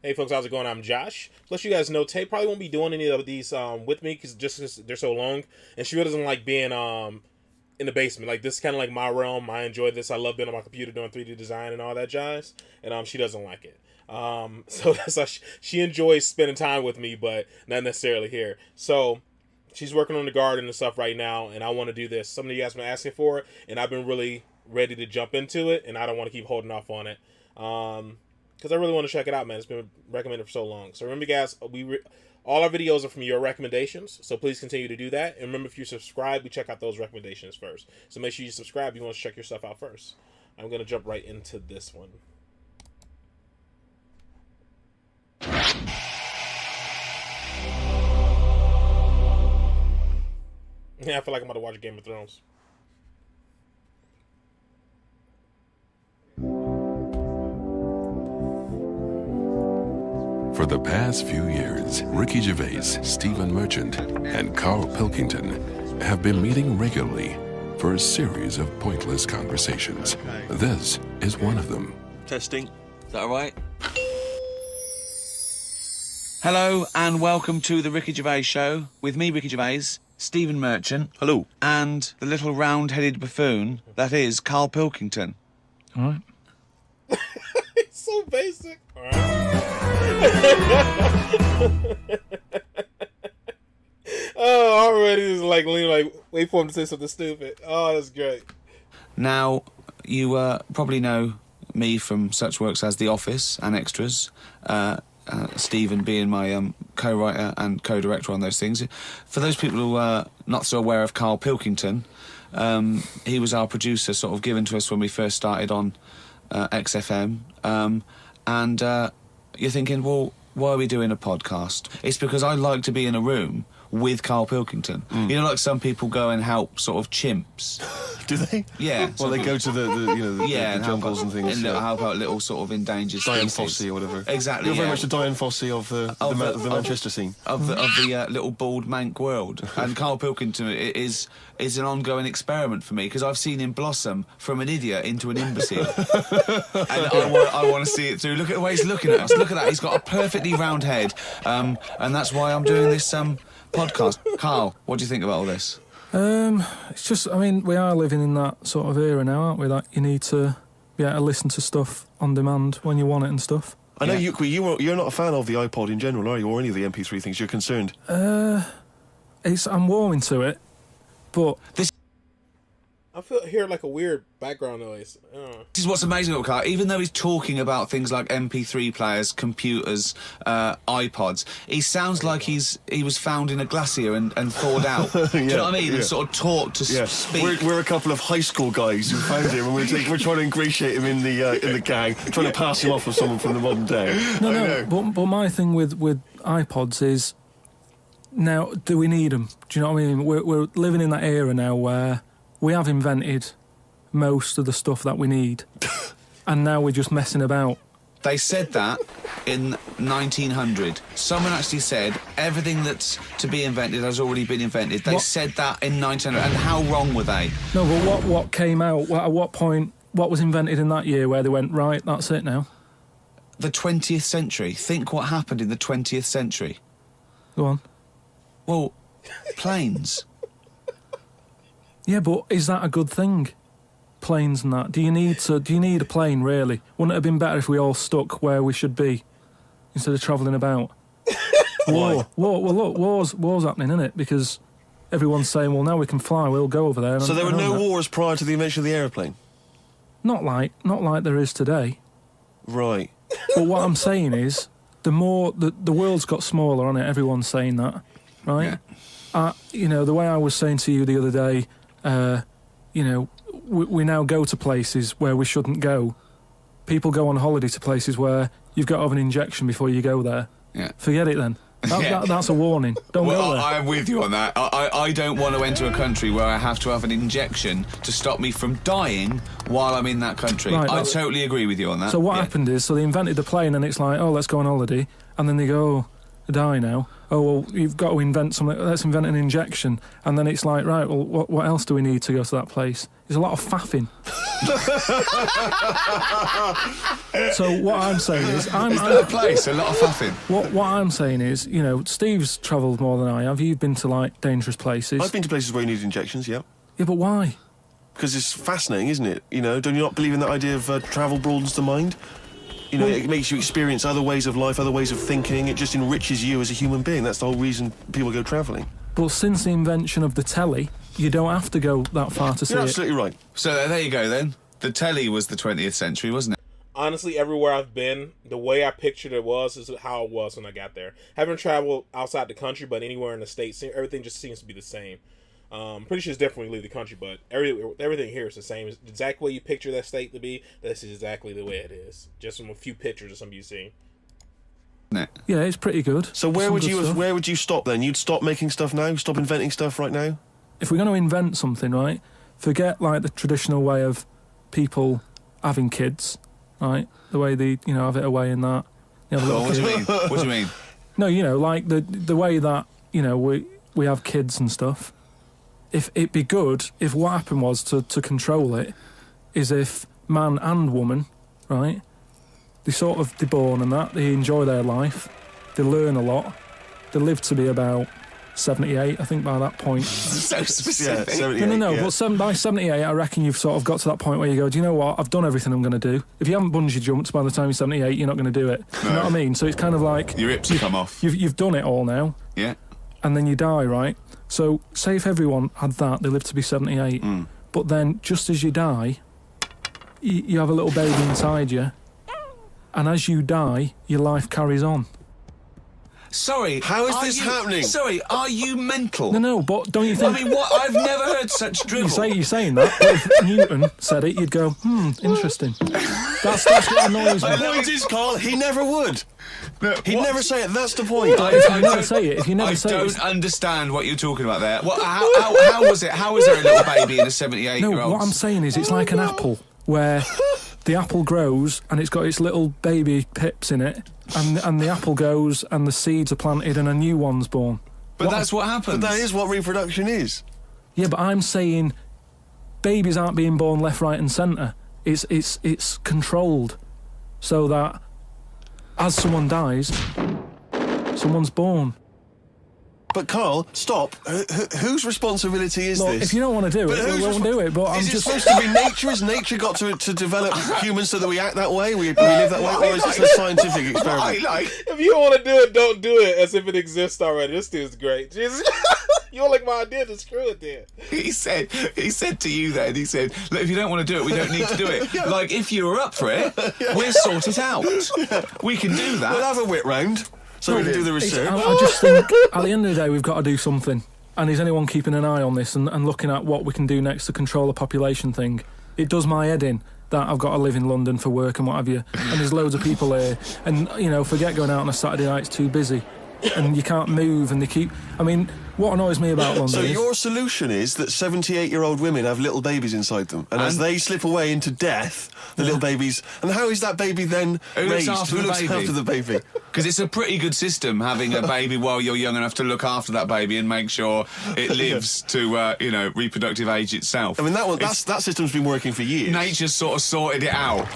Hey folks, how's it going? I'm Josh. Let you guys know, Tay probably won't be doing any of these with me because they're so long, and she really doesn't like being in the basement. Like, this is kind of like my realm. I enjoy this. I love being on my computer doing 3D design and all that jazz, and she doesn't like it. So that's how she enjoys spending time with me, but not necessarily here. So she's working on the garden and stuff right now, and I want to do this. Some of you guys have been asking for it, and I've been really ready to jump into it, and I don't want to keep holding off on it. Because I really want to check it out, man. It's been recommended for so long. So remember, guys, all our videos are from your recommendations, so please continue to do that. And remember, if you subscribe, we check out those recommendations first. So make sure you subscribe. You want to check your stuff out first. I'm going to jump right into this one. Yeah, I feel like I'm about to watch Game of Thrones. For the past few years, Ricky Gervais, Stephen Merchant, and Karl Pilkington have been meeting regularly for a series of pointless conversations. This is one of them. Testing. Is that all right? Hello and welcome to the Ricky Gervais Show with me, Ricky Gervais, Stephen Merchant. Hello. And the little round-headed buffoon that is Karl Pilkington. All right. It's so basic. All right. Oh, already is like leaning, like wait for him to say something stupid. Oh, that's great. Now, you probably know me from such works as The Office and Extras. Stephen being my co-writer and co-director on those things. For those people who are not so aware of Karl Pilkington, he was our producer, sort of given to us when we first started on XFM. And you're thinking, well, why are we doing a podcast? It's because I like to be in a room with Karl Pilkington. You know, like some people go and help sort of chimps. Do they? Yeah. Well, they go to the jungles and things. And help out little sort of endangered Diane species. Fossey or whatever. Exactly. You're very yeah. much the Diane Fossey of the Manchester scene. Of the little bald mank world. And Karl Pilkington is an ongoing experiment for me because I've seen him blossom from an idiot into an imbecile. And I want to see it through. Look at the way he's looking at us. Look at that. He's got a perfectly round head. And that's why I'm doing this podcast. Karl, what do you think about all this? It's just, I mean, we are living in that sort of era now, aren't we? That you need to be able to listen to stuff on demand when you want it and stuff. I know you're not a fan of the iPod in general, are you? Or any of the MP3 things? You're concerned? I'm warming to it, but I hear like a weird background noise. This is what's amazing about Karl. Even though he's talking about things like MP3 players, computers, iPods, he sounds like he was found in a glacier and thawed out. Do you know what I mean? And sort of taught to speak. We're a couple of high school guys who found him, and we're trying to ingratiate him in the gang, trying to pass him off as someone from the modern day. But my thing with iPods is, now, do we need them? Do you know what I mean? We're living in that era now where we have invented most of the stuff that we need, and now we're just messing about. They said that in 1900. Someone actually said everything that's to be invented has already been invented. They said that in 1900, and how wrong were they? No, but what came out? At what point? What was invented in that year where they went, right, that's it now? The 20th century. Think what happened in the 20th century. Go on. Well, planes. Yeah, but is that a good thing? Planes and that. Do you need a plane, really? Wouldn't it have been better if we all stuck where we should be instead of travelling about? War. Well, look, war's happening, isn't it? Because everyone's saying, well, now we can fly, we'll go over there. So there were no wars prior to the invention of the aeroplane? Not like there is today. Right. But what I'm saying is, the world's got smaller, hasn't it? Everyone's saying that, right? Yeah. The way I was saying to you the other day, we now go to places where we shouldn't go. People go on holiday to places where you've got to have an injection before you go there. Yeah. Forget it then. That's a warning. Don't go there. I'm with you on that. I don't want to enter a country where I have to have an injection to stop me from dying while I'm in that country. Right, I totally agree with you on that. So what happened is, they invented the plane and it's like, oh, let's go on holiday. And then they go, die now. Oh, well, you've got to invent something. Let's invent an injection. And then it's like, right, well, what else do we need to go to that place? There's a lot of faffing. So what I'm saying is... Is that a place? A lot of faffing? What I'm saying is, you know, Steve's travelled more than I have. You've been to, like, dangerous places. I've been to places where you need injections, yeah. Yeah, but why? Because it's fascinating, isn't it? You know, don't you not believe in that idea of travel broadens the mind? You know, it makes you experience other ways of life, other ways of thinking. It just enriches you as a human being. That's the whole reason people go travelling. But since the invention of the telly, you don't have to go that far to see it. You're absolutely right. So there you go, then. The telly was the 20th century, wasn't it? Honestly, everywhere I've been, the way I pictured it was is how it was when I got there. Haven't traveled outside the country, but anywhere in the States, everything just seems to be the same. Pretty sure it's different when you leave the country, but everything here is the same. It's exactly what you picture that state to be. This is exactly the way it is. Just from a few pictures of something you've seen. Yeah, it's pretty good. So where would you stop then? You'd stop making stuff now? Stop inventing stuff right now? If we're going to invent something, right, forget, like, the traditional way of people having kids, right? The way they, you know, have it away in that. You know, What do you mean? What do you mean? No, you know, like the way that, you know, we have kids and stuff. If it'd be good if what happened was to control it is if man and woman, right, they're born and that, they enjoy their life, they learn a lot, they live to be about 78, I think, by that point. So specific. Yeah, 78, No, yeah. but by 78, I reckon you've sort of got to that point where you go, do you know what, I've done everything I'm going to do. If you haven't bungee jumped by the time you're 78, you're not going to do it. No. You know what I mean? So it's kind of like... Your hips come off. You've done it all now. Yeah. And then you die, right? So, say if everyone had that, they live to be 78, but then just as you die, you have a little baby inside you, and as you die, your life carries on. Sorry. How is this happening? Sorry, are you mental? No, but don't you think... I mean, what? I've never heard such drivel. You're saying that, but if Newton said it, you'd go, interesting. That's what annoys me. The point is, Karl, he never would. No, He'd what? never say it, that's the point. If you never say it, I don't understand what you're talking about there. How was it? How was there a little baby in a 78-year-old? No, what I'm saying is it's like an apple, where the apple grows and it's got its little baby pips in it, and the apple goes and the seeds are planted and a new one's born. But that's what happens. But that is what reproduction is. Yeah, but I'm saying babies aren't being born left, right and centre. It's controlled so that as someone dies, someone's born. But Karl, stop. Whose responsibility is Look, this? if you don't want to do it, we won't do it. But is it supposed to be nature? Has nature got to develop humans so that we act that way? We live that way? Or is this a scientific experiment? If you don't want to do it, don't do it as if it exists already. This dude's great. Jesus. You don't like my idea, then screw it then. He said to you then, he said, look, if you don't want to do it, we don't need to do it. Like, if you were up for it, we'll sort it out. We can do that. We'll have a whip round so we can do the research. I just think at the end of the day, we've got to do something. And is anyone keeping an eye on this and looking at what we can do next to control the population thing? It does my head in that I've got to live in London for work and what have you. And there's loads of people here. And, you know, forget going out on a Saturday night, it's too busy. And you can't move and they keep... I mean, what annoys me about London So is... your solution is that 78-year-old women have little babies inside them, and as they slip away into death, the little babies... And how is that baby then raised? Who looks after the baby? Because it's a pretty good system, having a baby while you're young enough to look after that baby and make sure it lives to, reproductive age itself. I mean, that system's been working for years. Nature's sort of sorted it out.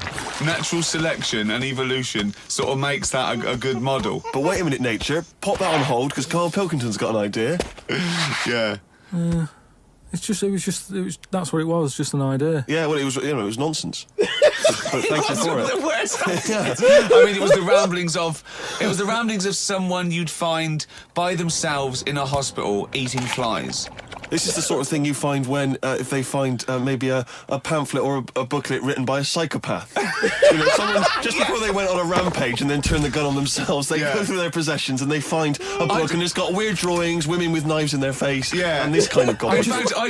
Natural selection and evolution sort of makes that a good model. But wait a minute, nature. Pop that on hold, because Karl Pilkington's got an idea. Yeah. That's what it was, just an idea. Yeah, well, it was nonsense. But thank you for it. The worst. I mean, it was the ramblings of someone you'd find by themselves in a hospital eating flies. This is the sort of thing you find when, if they find maybe a pamphlet or a booklet written by a psychopath. You know, someone, just before they went on a rampage and then turned the gun on themselves, they go through their possessions and they find a book and it's got weird drawings, women with knives in their face, and this kind of In garbage. fact, I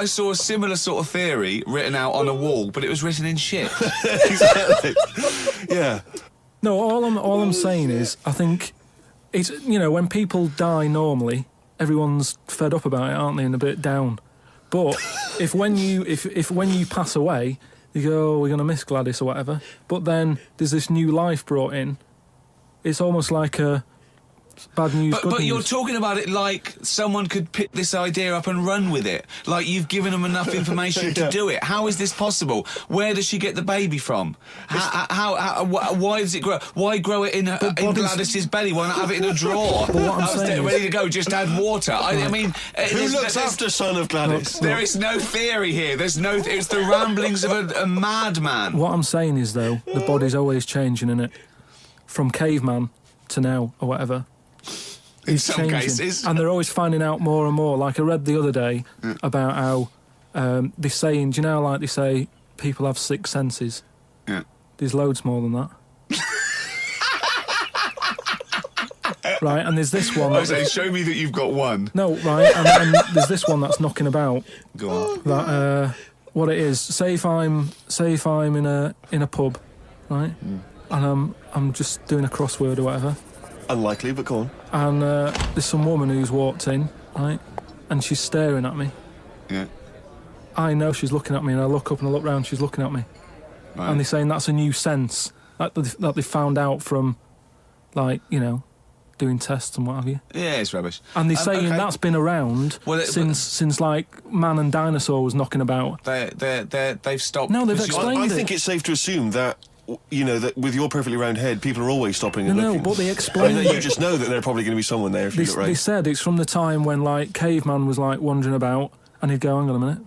saw a similar sort of theory written out on a wall, but it was written in shit. Exactly. Yeah. No, all I'm saying is, I think it's, you know, when people die normally, everyone's fed up about it, aren't they, and a bit down. But if when you pass away, you go, oh, we're going to miss Gladys or whatever, but then there's this new life brought in, it's almost like a bad news, good But news. you're talking about it like someone could pick this idea up and run with it. Like you've given them enough information to do it. How is this possible? Where does she get the baby from? Why does it grow? Why grow it in Gladys's belly? Why not have it in a drawer? But what I'm saying is, ready to go, just add water. I mean... Who looks after son of Gladys? There is no theory here. There's no... It's the ramblings of a madman. what I'm saying is, though, the body's always changing, innit? From caveman to now, or whatever. In some cases. And they're always finding out more and more. Like I read the other day about how they're saying, do you know, like they say, people have 6 senses. Yeah. There's loads more than that. Right, and there's this one. I say, show me that you've got one. No, right, and there's this one that's knocking about. Go on. That what it is. Say if I'm in a pub, right, and I'm just doing a crossword or whatever. Unlikely, but go on. And there's some woman who's walked in, right, and she's staring at me. Yeah. I know she's looking at me, and I look up and I look round, she's looking at me. Right. And they're saying that's a new sense that they found out from, like, you know, doing tests and what have you. Yeah, it's rubbish. And they're saying that's been around since like man and dinosaur was knocking about. They've stopped. No, they've explained I think it's safe to assume that, you know, that with your perfectly round head, people are always stopping and looking. No, but they explained You just know that there's probably going to be someone there if you look right. They said it's from the time when, like, caveman was, like, wandering about, and he'd go, hang on a minute,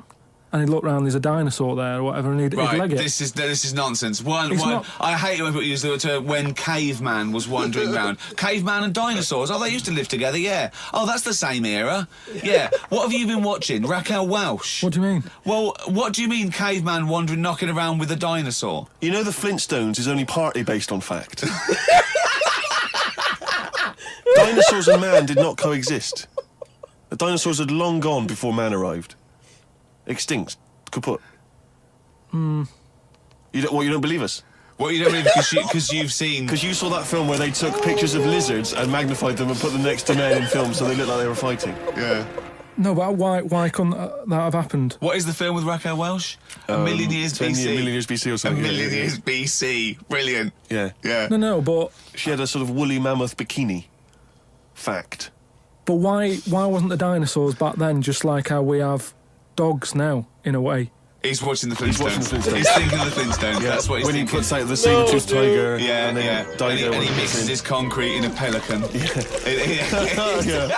and he'd look round, there's a dinosaur there or whatever, and he'd leg it. This is nonsense. Not. I hate it when people use the term when caveman was wandering around. Caveman and dinosaurs, they used to live together, yeah. Oh, that's the same era. Yeah. What have you been watching? Raquel Welch? What do you mean? Well, what do you mean caveman wandering, knocking around with a dinosaur? You know the Flintstones is only partly based on fact. Dinosaurs and man did not coexist. The dinosaurs had long gone before man arrived. Extinct. Kaput. You don't believe us? What, you don't believe because you've seen... Because you saw that film where they took pictures of lizards and magnified them and put them next to men in films so they looked like they were fighting. Yeah. No, but why couldn't that have happened? What is the film with Raquel Welch? A Million Years BC. A Million Years BC or something. A Million Years BC. Brilliant. Yeah. Yeah. No, but... She had a sort of woolly mammoth bikini. Fact. But why wasn't the dinosaurs back then just like how we have dogs now, in a way? He's watching the Flintstones. He's watching the Flintstones. He's thinking of the Flintstones. Yeah. That's what he's when thinking. He puts out the saber-toothed tiger. Yeah, and then yeah. And he mixes his concrete in a pelican. Yeah.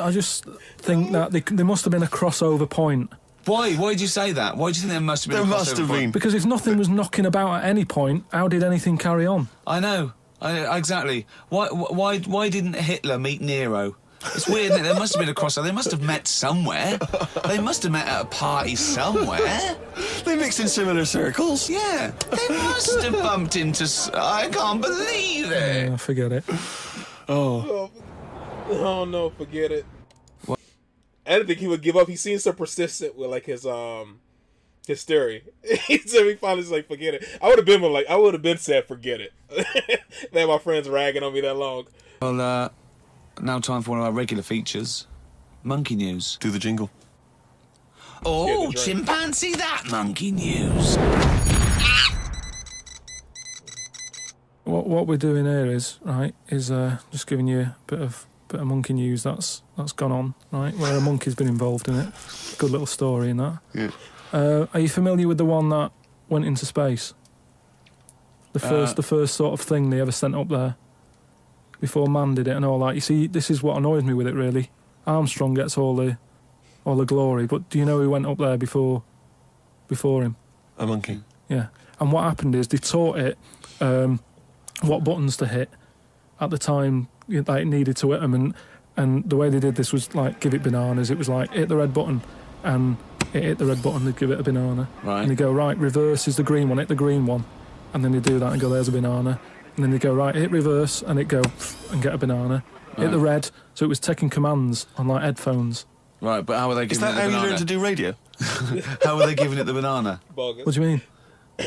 I just think that there must have been a crossover point. Why? Why did you say that? Why do you think there must have been a crossover point? Because if nothing was knocking about at any point, how did anything carry on? I know. Exactly. Why didn't Hitler meet Nero? It's weird, isn't it? There must have been a crossover. They must have met somewhere. They must have met at a party somewhere. They mixed in similar circles. Yeah. They must have bumped into... I can't believe it. Forget it. Oh no, forget it. What? I didn't think he would give up. He seems so persistent with like his theory. He finally was like, forget it. I would have been said, forget it. Man, my friends ragging on me that long. Well, now time for one of our regular features, Monkey News. Do the jingle. Oh, chimpanzee that Monkey News. What we're doing here is just giving you a bit of monkey news that's gone on, right? Where a monkey's been involved in it. Good little story in that. Yeah. Are you familiar with the one that went into space? The first sort of thing they ever sent up there before man did it and all that. You see, this is what annoys me with it really. Armstrong gets all the glory, but do you know who went up there before him? A monkey. Yeah. And what happened is they taught it what buttons to hit at the time it needed to hit them, and the way they did this was like give it bananas. It was like hit the red button, and it hit the red button, they'd give it a banana. Right. And they go, right, reverse is the green one, hit the green one. And then they do that and go, there's a banana. And then they go, right, hit reverse, and it go and get a banana. Right. Hit the red, so it was taking commands on like headphones. Right, but how were they giving it the banana? Is that how you learn to do radio? How were they giving it the banana? Bogus. What do you mean?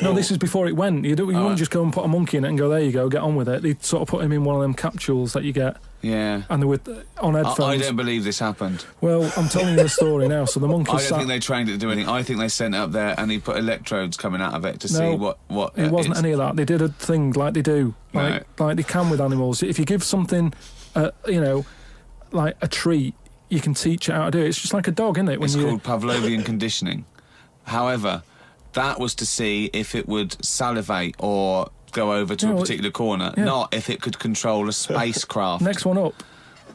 No, this is before it went. You wouldn't just go and put a monkey in it and go, there you go, get on with it. They'd sort of put him in one of them capsules that you get. Yeah. And they were on headphones. I don't believe this happened. Well, I'm telling you the story now. So the monkey I don't think they trained it to do anything. I think they sent it up there and he put electrodes coming out of it to see what. It wasn't any of that. They did a thing like they do, like they can with animals. If you give something, like a treat, you can teach it how to do it. It's just like a dog, isn't it? It's called Pavlovian conditioning. However, that was to see if it would salivate or go over to a particular corner, not if it could control a spacecraft. Next one up.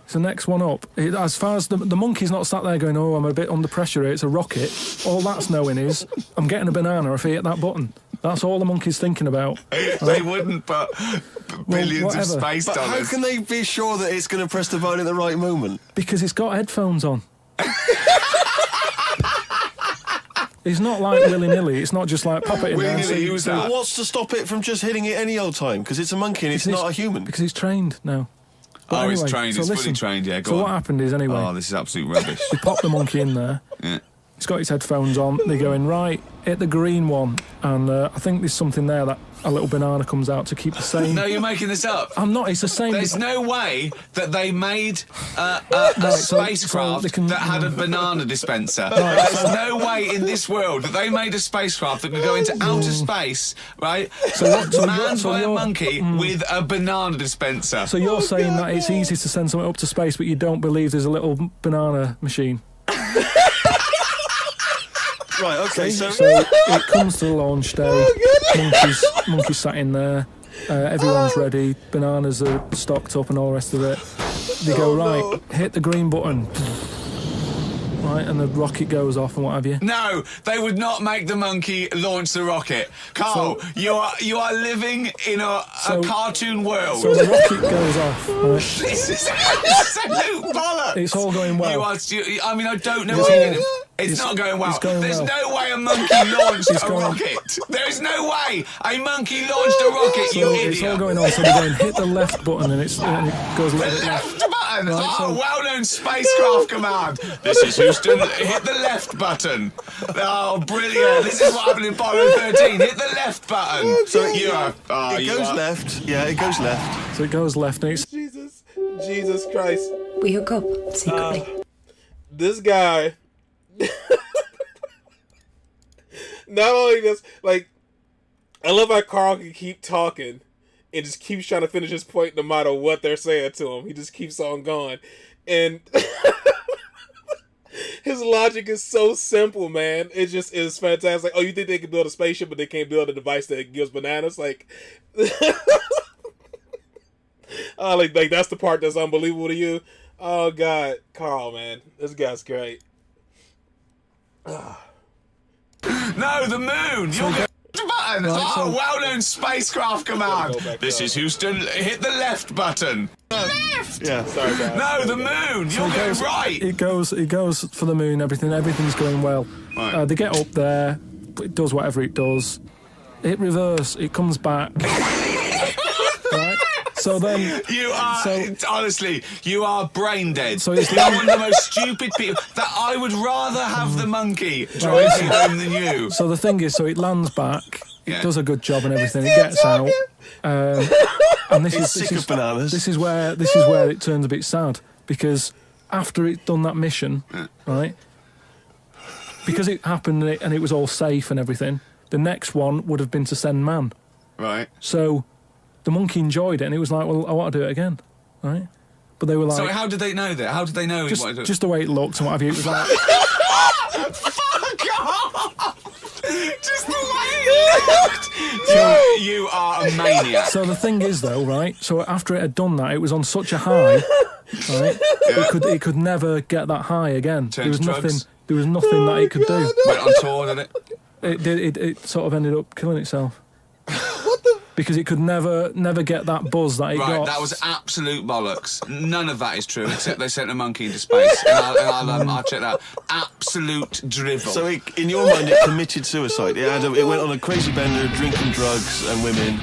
It's the next one up. As far as the monkey's not sat there going, oh, I'm a bit under pressure here, it's a rocket. All that's knowing is, I'm getting a banana if I hit that button. That's all the monkey's thinking about. They wouldn't put billions of space dollars. But how can they be sure that it's going to press the button at the right moment? Because it's got headphones on. It's not like willy-nilly. It's not just like pop it in there. What's to stop it from just hitting it any old time? Because it's a monkey and it's not a human. Because he's trained now. But anyway, it's trained. It's fully trained, yeah. Go on. What happened is, anyway... Oh, this is absolute rubbish. They pop the monkey in there. Yeah. He's got his headphones on. They're going, right, hit the green one. And I think there's something there that a little banana comes out to keep the same... No, you're making this up. I'm not. It's the same... There's no way that they made a spacecraft that had a banana dispenser. There's no way in this world that they made a spacecraft that could go into outer space, right? Manned by a monkey with a banana dispenser. So you're saying that it's easy to send something up to space, but you don't believe there's a little banana machine? Right, okay, so it comes to the launch day. Monkeys sat in there. Everyone's ready. Bananas are stocked up and all the rest of it. They go, right, hit the green button. Right, and the rocket goes off and what have you. No, they would not make the monkey launch the rocket. Karl, you are living in a cartoon world. So the rocket goes off. Right? This is absolute bollocks. It's all going well. I don't know why it's not going well. There's no way a monkey launched a rocket. There is no way a monkey launched a rocket, you idiot. It's all going on, so they're going, hit the left button and it goes a little bit left. Button. Right, well-known spacecraft command. This is Houston. Hit the left button. Oh, brilliant! This is what happened in Apollo 13. Hit the left button. So it goes left. Yeah, it goes left. So it goes left. And it's Jesus Christ. We hook up secretly. This guy. Not only does I love how Karl can keep talking and just keeps trying to finish his point no matter what they're saying to him. He just keeps on going. And his logic is so simple, man. It just is fantastic. Oh, you think they can build a spaceship, but they can't build a device that gives bananas? Like that's the part that's unbelievable to you. Oh, God. Karl, man. This guy's great. No, the moon! You're going to button! Well-known spacecraft command! This is Houston, hit the left button! Left! Yeah, sorry, guys. No, the moon! You're going right! It goes for the moon, everything's going well. Right. They get up there, it does whatever it does. It reverse, it comes back. Right? So then... honestly, you are brain dead. So it's one of the most stupid people that I would rather have the monkey driving home than you. So the thing is, it lands back, it does a good job and everything, it gets out. And this is where it turns a bit sad, because after it's done that mission, right, because it happened and it was all safe and everything, the next one would have been to send man. Right. So the monkey enjoyed it, and it was like, well, I want to do it again, right? But they were like... So how did they know that? How did they know he wanted to do it? Just the way it looked and what have you. It was like... Fuck off! Just the way it looked! You are a maniac. So the thing is, though, right, so after it had done that, it was on such a high, right, it could never get that high again. There was nothing that it could do. Went on tour, did it? It sort of ended up killing itself. Because it could never get that buzz that it got. Right, that was absolute bollocks. None of that is true, except they sent a monkey into space. And I'll check that out. Absolute drivel. So in your mind, it committed suicide. It went on a crazy bender, drinking drugs and women.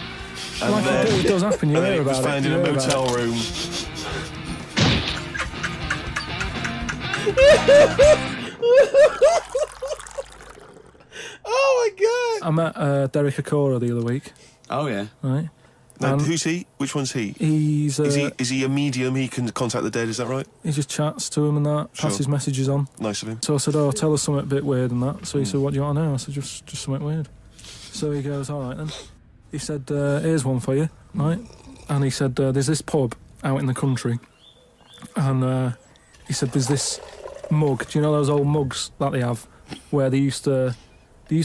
And it does happen, you hear about it. It was found in a motel room. Oh my god! I met Derek Akora the other week. Oh yeah. Right. Now, who's he? Which one's he? He's Is he a medium? He can contact the dead. Is that right? he just chats to him and that, passes messages on. Nice of him. So I said, "Oh, tell us something a bit weird and that." So he said, "What do you want to know?" I said, "Just something weird." So he goes, "All right then." He said, "Here's one for you, right?" And he said, "There's this pub out in the country, and he said there's this mug. Do you know those old mugs that they have, where they used to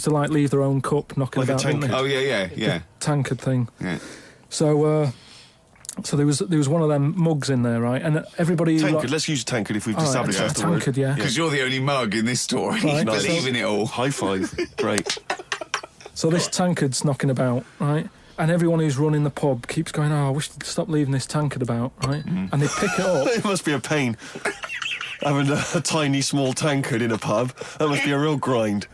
like leave their own cup knocking Like a about, didn't tankard. they? Oh yeah. Tankard thing." Yeah. So there was one of them mugs in there, right? And everybody... Tankard. Let's use tankard if we've All right, established that's the word. tankard, yeah. Because you're the only mug in this story. Right. Believing it all. High five. Great. So this tankard's knocking about, right? And everyone who's running the pub keeps going, "Oh, I wish they'd stop leaving this tankard about," right? And they pick it up. It must be a pain. Having a tiny, small tankard in a pub. That must be a real grind.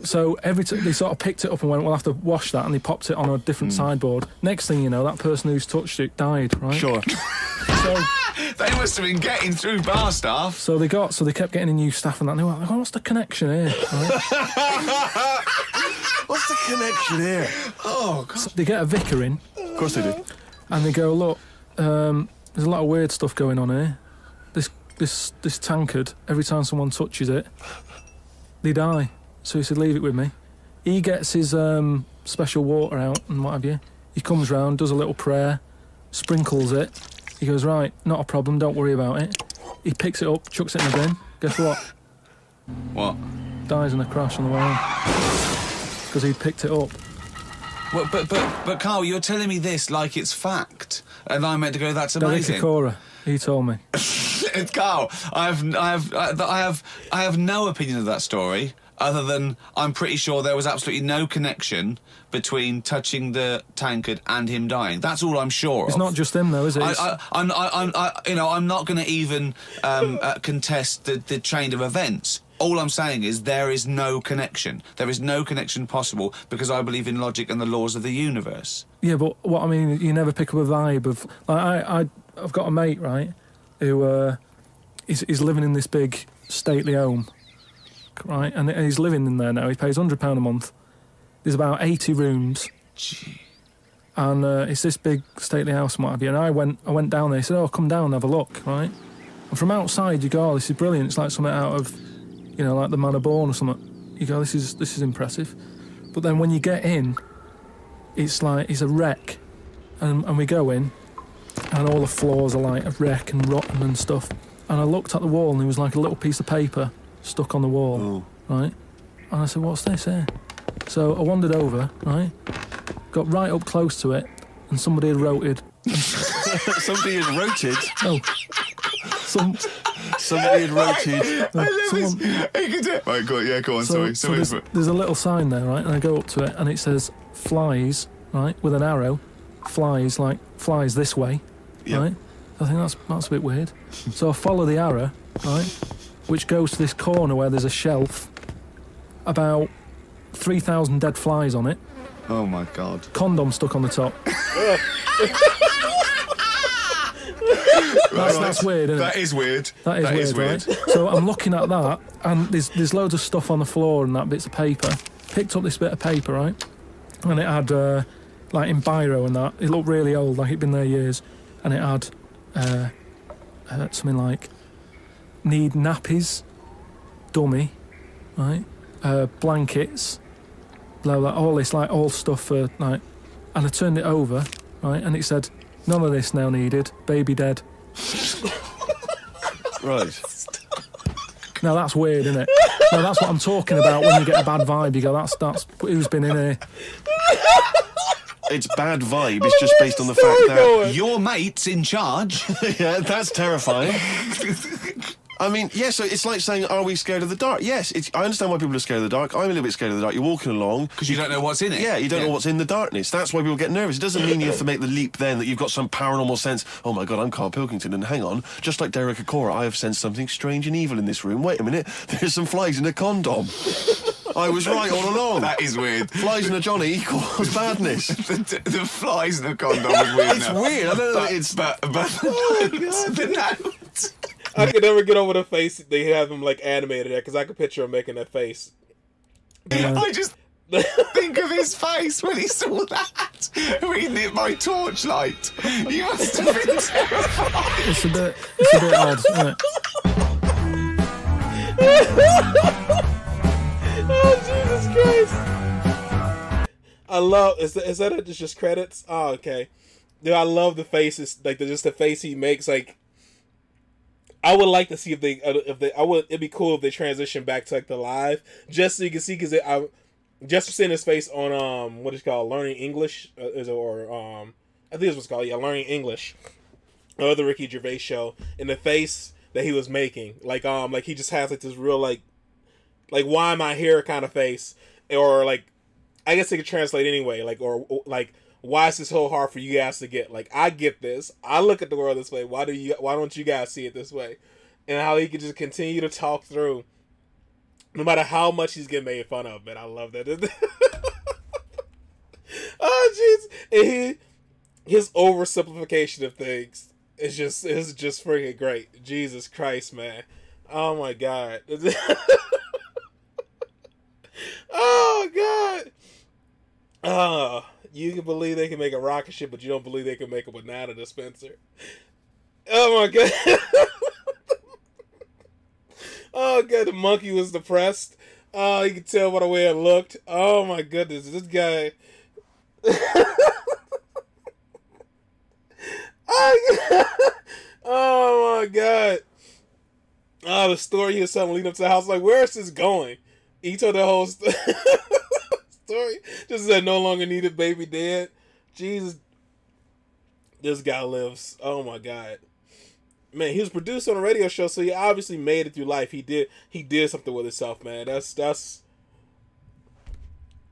So every they sort of picked it up and went, "We'll have to wash that," and they popped it on a different sideboard. Next thing you know, that person who's touched it died, right? Sure. So They must have been getting through bar staff. they kept getting a new staff and that. And they were like, "What's the connection here?" Right? What's the connection here? Oh God. So they get a vicar in Of course they do. and they go, "Look, there's a lot of weird stuff going on here. This tankard, every time someone touches it, they die." So he said, "Leave it with me." He gets his special water out and what have you. He comes round, does a little prayer, sprinkles it. He goes, "Right, not a problem, don't worry about it." He picks it up, chucks it in the bin. Guess what? What? Dies in a crash on the way home. Because he picked it up. Well, but Karl, you're telling me this like it's fact, and I'm meant to go, "That's Derek amazing." Akora, he told me. Karl, I have no opinion of that story other than I'm pretty sure there was absolutely no connection between touching the tankard and him dying. That's all I'm sure of. It's not just him though, is it? I'm not going to even contest the chain of events. All I'm saying is there is no connection. There is no connection possible because I believe in logic and the laws of the universe. Yeah, but what I mean, you never pick up a vibe of... Like, I've got a mate, right, who is living in this big stately home, right, and he's living in there now. He pays £100 a month. There's about 80 rooms. Gee. And it's this big stately house and what have you. And I went down there. He said, "Oh, come down and have a look," right? And from outside, you go, "Oh, this is brilliant. It's like something out of, like The Man of Born or something." You go, this is impressive. But then when you get in, it's like it's a wreck. And we go in, and all the floors are like a wreck and rotten and stuff. And I looked at the wall, and there was like a little piece of paper stuck on the wall, right? And I said, "What's this here?" So I wandered over, right? Got right up close to it, and somebody had wrote. Somebody had roted. Oh, Somebody had roted. Right, go on, sorry. So there's a little sign there, right? And I go up to it, and it says "flies," right, with an arrow. Flies, like flies this way, Yep. right? I think that's a bit weird. So I follow the arrow, right, which goes to this corner where there's a shelf, about 3,000 dead flies on it. Oh my God. Condom stuck on the top. That's weird, isn't it? That is weird. That is weird, right? So I'm looking at that, and there's loads of stuff on the floor and that, bits of paper. Picked up this bit of paper, right? And it had, like in biro and that, it looked really old, like it'd been there years. And it had something like, "Need nappies, dummy," right? Blankets, blah, blah, all this, like, all stuff for, like... And I turned it over, right, and it said, "None of this now needed, baby dead." Right. Now that's weird, isn't it? Now that's what I'm talking about when you get a bad vibe. You go, that's who's been in here. It's bad vibe. It's just based on the fact that Your mate's in charge. yeah, that's terrifying. I mean, yeah, so it's like saying, are we scared of the dark? Yes, I understand why people are scared of the dark. I'm a little bit scared of the dark. You're walking along. Because you don't know what's in it. Yeah, you don't know what's in the darkness. That's why people get nervous. It doesn't mean you have to make the leap then that you've got some paranormal sense. "Oh my God, I'm Karl Pilkington, and hang on, just like Derek Akora, I have sensed something strange and evil in this room. Wait a minute, there's some flies in a condom. I was right all along." That is weird. Flies in a Johnny equals badness. The flies in the condom is weird. It's now. weird. I don't know. But the note. I could never get over the face they have him like animated there because I could picture him making that face. I just Think of his face when he saw that reading it by torchlight. You must have been terrified. It's a bit odd, isn't it? Oh, Jesus Christ. I love, is that it? It's just credits? Oh, okay. Dude, I love the faces, like just the face he makes. Like, I would like to see if they, it'd be cool if they transition back to like the live, just so you can see, because just seeing his face on what is it called, Learning English, I think it's what's called, yeah, Learning English, or the Ricky Gervais show, and the face that he was making, like he just has like this real like why am I here kind of face, or like, I guess it could translate anyway, like, or like, why is this so hard for you guys to get? Like, I get this, I look at the world this way. Why don't you guys see it this way? And how he could just continue to talk through, no matter how much he's getting made fun of. Man, I love that. Oh, jeez. And his oversimplification of things is just freaking great. Jesus Christ, man. Oh my God. Oh God. You can believe they can make a rocket ship, but you don't believe they can make a banana dispenser. Oh my God. Oh God, the monkey was depressed. Oh, you can tell by the way it looked. Oh my goodness, this guy. Oh my God. Oh, the story he was telling leading up to the house. Like, where is this going? He told the whole story. Just said no longer needed, baby dead. Jesus. This guy lives. Oh my God. Man, he was produced on a radio show, so he obviously made it through life. He did something with himself, man. That's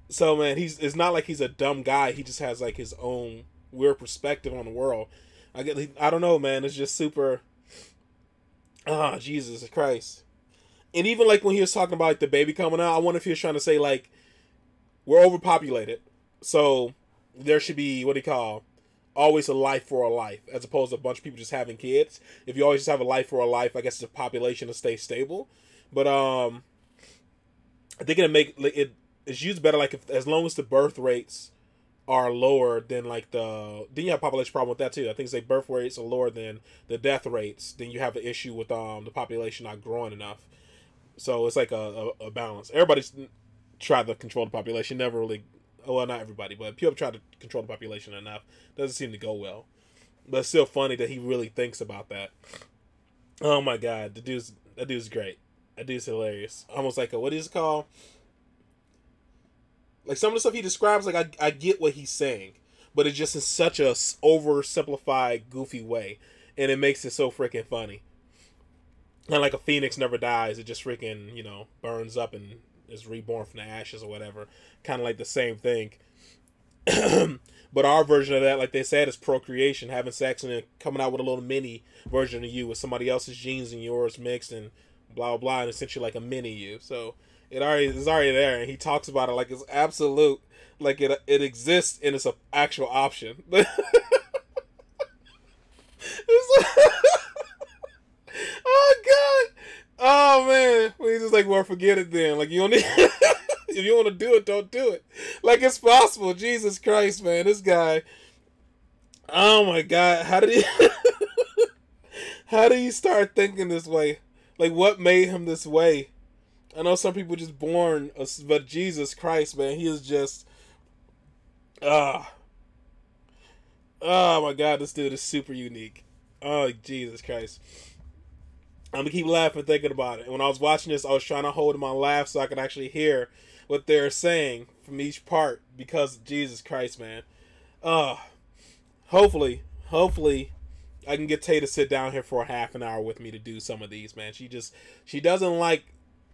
so, man, it's not like he's a dumb guy. He just has like his own weird perspective on the world. I don't know, man. It's just super. Ah, Jesus Christ. And even like when he was talking about like the baby coming out, I wonder if he was trying to say like, we're overpopulated, so there should be, what do you call, always a life for a life, as opposed to a bunch of people just having kids. If you always just have a life for a life, I guess the population will stay stable. But I think it's used better like as long as the birth rates are lower than like then you have a population problem with that too. I think it's like birth rates are lower than the death rates, then you have an issue with the population not growing enough. So it's like a balance. Everybody's tried to control the population, never really. Well, not everybody, but people try to control the population enough. Doesn't seem to go well. But it's still funny that he really thinks about that. Oh my God, that dude's great. That dude's hilarious. Almost like what is it called? Like some of the stuff he describes, like I get what he's saying, but it's just in such a oversimplified, goofy way, and it makes it so freaking funny. And like a phoenix never dies; it just freaking burns up and is reborn from the ashes or whatever. Kind of like the same thing. But our version of that, like they said, is procreation, having sex and then coming out with a little mini version of you with somebody else's genes and yours mixed and blah blah blah, and essentially like a mini you. So it's already there, and he talks about it like it's absolute, like it exists and it's an actual option. Oh God. Oh man, he's just like, well, forget it then. Like, you don't need if you want to do it, don't do it. Like, it's possible. Jesus Christ, man, this guy. Oh my God, how did he start thinking this way? Like, what made him this way? I know some people just born, but Jesus Christ, man, he is just. Oh my God, this dude is super unique. Oh Jesus Christ. I'm gonna keep laughing thinking about it. When I was watching this, I was trying to hold my laugh so I could actually hear what they're saying from each part, because Jesus Christ, man. Hopefully I can get Tay to sit down here for a half an hour with me to do some of these, man. She doesn't like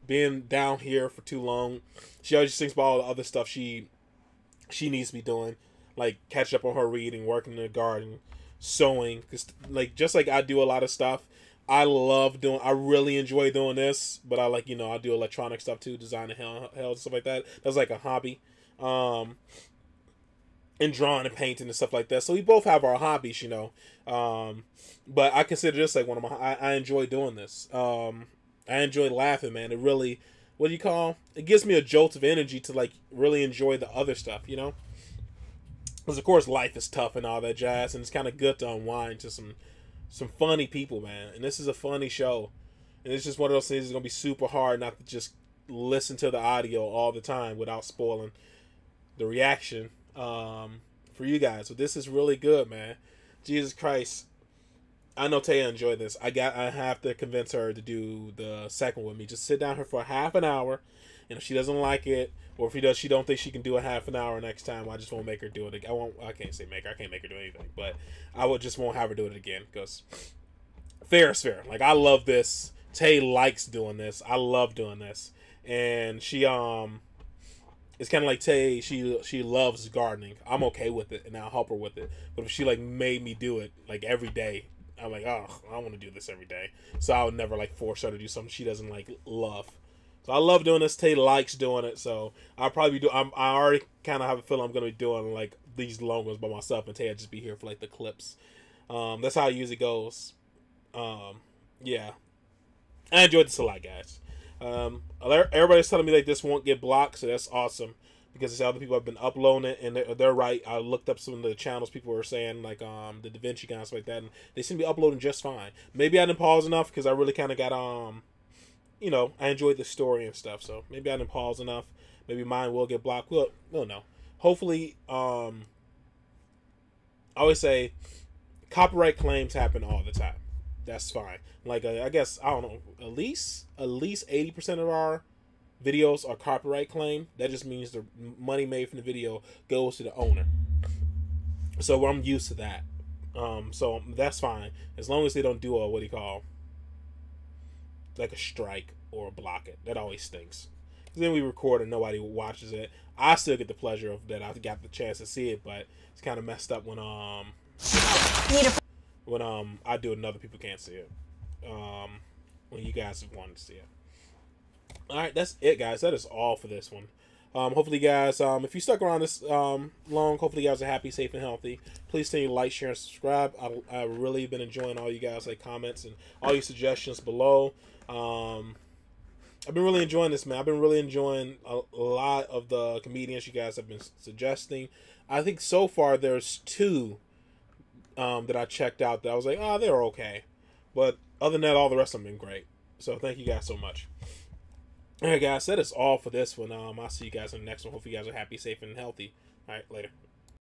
being down here for too long. She always just thinks about all the other stuff she needs to be doing, like catch up on her reading, working in the garden, sewing, cause like just like I do a lot of stuff. I really enjoy doing this, but I like, I do electronic stuff too, designing hell stuff like that. That's like a hobby. And drawing and painting and stuff like that. So we both have our hobbies, but I consider this like one of my, I enjoy doing this. I enjoy laughing, man. It really what do you call? It gives me a jolt of energy to like really enjoy the other stuff, you know. Because of course life is tough and all that jazz, and it's kind of good to unwind to some funny people, man. And this is a funny show, and it's just one of those things that's gonna be super hard not to just listen to the audio all the time without spoiling the reaction for you guys. So this is really good, man. Jesus Christ. I know Tay enjoyed this. I have to convince her to do the second with me. Just sit down here for half an hour, and if she doesn't like it, or if she don't think she can do a half an hour next time, I just won't make her do it again. I can't say make her. I can't make her do anything, but I won't have her do it again, because fair is fair. Like, I love this. Tay likes doing this. I love doing this, and she it's kind of like Tay. She loves gardening. I'm okay with it, and I'll help her with it. But if she like made me do it like every day, I'm like, oh, I want to do this every day. So I would never like force her to do something she doesn't like love. So I love doing this. Tay likes doing it. So I'll probably I already kind of have a feeling I'm gonna be doing like these long ones by myself, and Tay will just be here for like the clips. That's how it usually goes. Yeah, I enjoyed this a lot, guys. Everybody's telling me like this won't get blocked, so that's awesome, because other people have been uploading it, and they're right. I looked up some of the channels people were saying, like the Da Vinci guys like that, and they seem to be uploading just fine. Maybe I didn't pause enough, because I really kind of got you know, I enjoyed the story and stuff, so maybe I didn't pause enough. Maybe mine will get blocked. We'll know. Hopefully, I always say copyright claims happen all the time. That's fine. Like I guess, I don't know, at least 80% of our videos are copyright claim. That just means the money made from the video goes to the owner. So I'm used to that. So that's fine, as long as they don't do a what do you call, like a strike or block it. That always stinks. Because then we record and nobody watches it. I still get the pleasure of that. I got the chance to see it, but it's kind of messed up when I do it and other people can't see it. When you guys have wanted to see it. Alright, that's it, guys. That is all for this one. Hopefully, guys, if you stuck around this long, hopefully you guys are happy, safe, and healthy. Please continue to like, share, and subscribe. I've really been enjoying all you guys' like comments and all your suggestions below. I've been really enjoying this, man. I've been really enjoying a lot of the comedians you guys have been suggesting. I think so far there's 2 that I checked out that I was like, oh, they're okay. But other than that, all the rest of them have been great. So thank you guys so much. Alright, guys, that is all for this one. I'll see you guys in the next one. Hope you guys are happy, safe, and healthy. Alright, later.